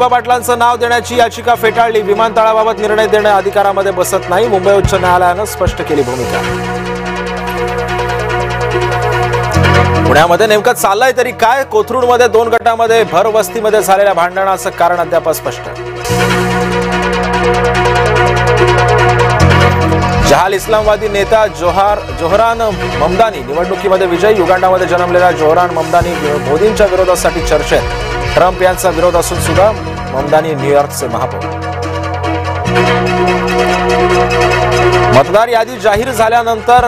पाटलांचं नाव देण्याची याचिका फेटाळली। विमानतळाबाबत निर्णय देणे अधिकारामध्ये बसत नाही, मुंबई उच्च न्यायालयानं स्पष्ट केली भूमिका। पुण्यामध्ये नेमकं चाललंय तरी काय? कोथरूडमध्ये 2 गटांमध्ये भर वस्तीमध्ये झालेल्या भांडणाचं कारण अद्याप स्पष्ट। जहाल इस्लामवादी नेता जोहरान ममदानी निवडणुकीमध्ये विजयी। युगांडामध्ये जन्मलेला जोहरान ममदानी मोदींच्या विरोधासाठी चर्चेत। ट्रम्प यांचा विरोध असून सुद्धा ममदानी न्यूयॉर्कचे महापौर। मतदार यादी जाहीर झाल्यानंतर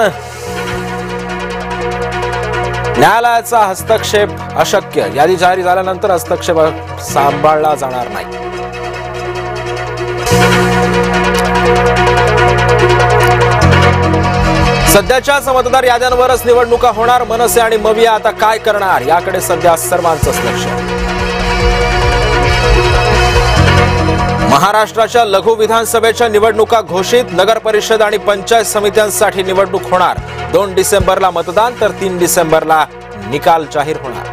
न्यायालयाचा हस्तक्षेप अशक्य। यादी जाहीर झाल्यानंतर हस्तक्षेप सांभाळला जाणार नाही। सध्याच्याच मतदार याद्यांवरच निवडणुका होणार। मनसे आणि मविया आता काय करणार याकडे सध्या सर्वांचंच लक्ष। महाराष्ट्राच्या लघु विधानसभेच्या निवडणुका घोषित। नगर परिषद आणि पंचायत समित्यांसाठी निवडणूक होणार। 2 डिसेंबरला मतदान तर 3 डिसेंबरला निकाल जाहीर होणार।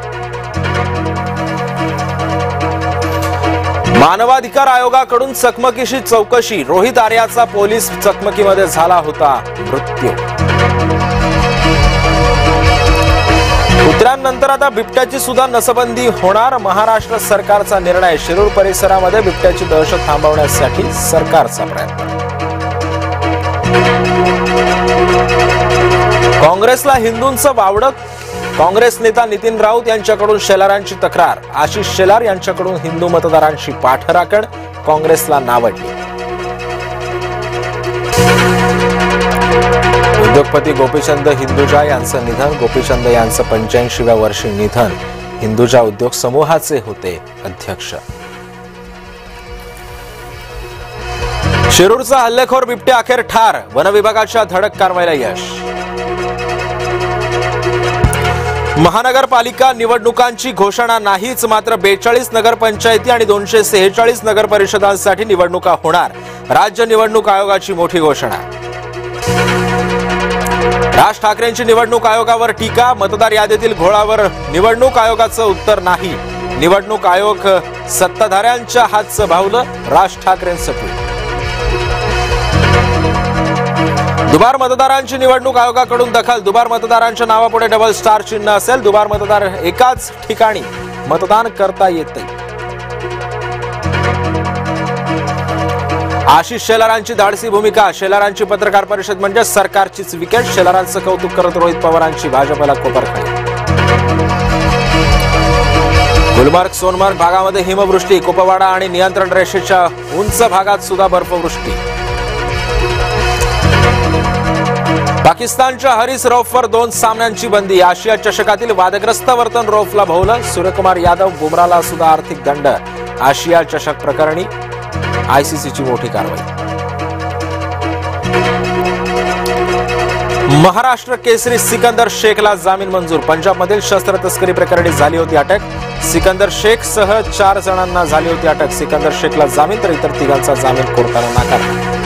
मानवाधिकार आयोगाकडून चकमकीची चौकशी। रोहित आर्याचा पोलीस चकमकीमध्ये झाला होता मृत्यू। कुत्र्यांनंतर आता बिबट्याची सुद्धा नसबंदी होणार। महाराष्ट्र सरकारचा निर्णय। शिरूर परिसरामध्ये बिबट्याची दहशत थांबवण्यासाठी सरकारचा प्रयत्न। काँग्रेसला हिंदूंचं वावडं। काँग्रेस नेता नितीन राऊत यांच्याकडून शेलारांची तक्रार। आशिष शेलार यांच्याकडून हिंदू मतदारांची पाठराखण काँग्रेसला नावडली। उद्योगपती गोपीचंद हिंदुजा यांचं निधन। गोपीचंद यांचं 85व्या वर्षी निधन। हिंदुजा उद्योग समूहाचे होते अध्यक्ष। शिरूरचा हल्लेखोर बिबट्या अखेर ठार। वनविभागाच्या धडक कारवाईला यश। महानगरपालिका निवडणुकांची घोषणा नाहीच, मात्र 42 नगरपंचायती आणि 246 नगर परिषदांसाठी निवडणुका होणार। राज्य निवडणूक आयोगाची मोठी घोषणा। राज ठाकरेंची निवडणूक आयोगावर टीका। मतदार यादीतील घोळावर निवडणूक आयोगाचं उत्तर नाही। निवडणूक आयोग सत्ताधाऱ्यांच्या हातचं भावलं। राज ठाकरेंचं ट्विट। दुबार मतदारांची निवडणूक आयोगाकडून दखल। दुबार मतदारांच्या नावापुढे डबल स्टार चिन्ह असेल। दुबार मतदार एकाच ठिकाणी मतदान करता येते। आशिष शेलारांची धाडसी भूमिका। शेलारांची पत्रकार परिषद म्हणजे सरकारचीच विकेट। शेलारांचं कौतुक करत रोहित पवारांची भाजपला कोपरखाई। गुलमर्ग सोनमर्ग भागामध्ये हिमवृष्टी। कुपवाडा आणि नियंत्रण रेषेच्या उंच भागात सुद्धा बर्फवृष्टी। पाकिस्तानच्या हरीस रौफवर 2 सामन्यांची बंदी। आशिया चषकातील वादग्रस्त वर्तन रौफला भोवलं। सूर्यकुमार यादव बुमराला सुद्धा आर्थिक दंड। आशिया चषक प्रकरणी आयसीसीची मोठी कारवाई। महाराष्ट्र केसरी सिकंदर शेखला जामीन मंजूर। पंजाबमधील शस्त्र तस्करी प्रकरणी झाली होती अटक। सिकंदर शेख सह 4 जणांना झाली होती अटक। सिकंदर शेखला जामीन तर इतर 3 जामीन कोर्टाने नाकारला।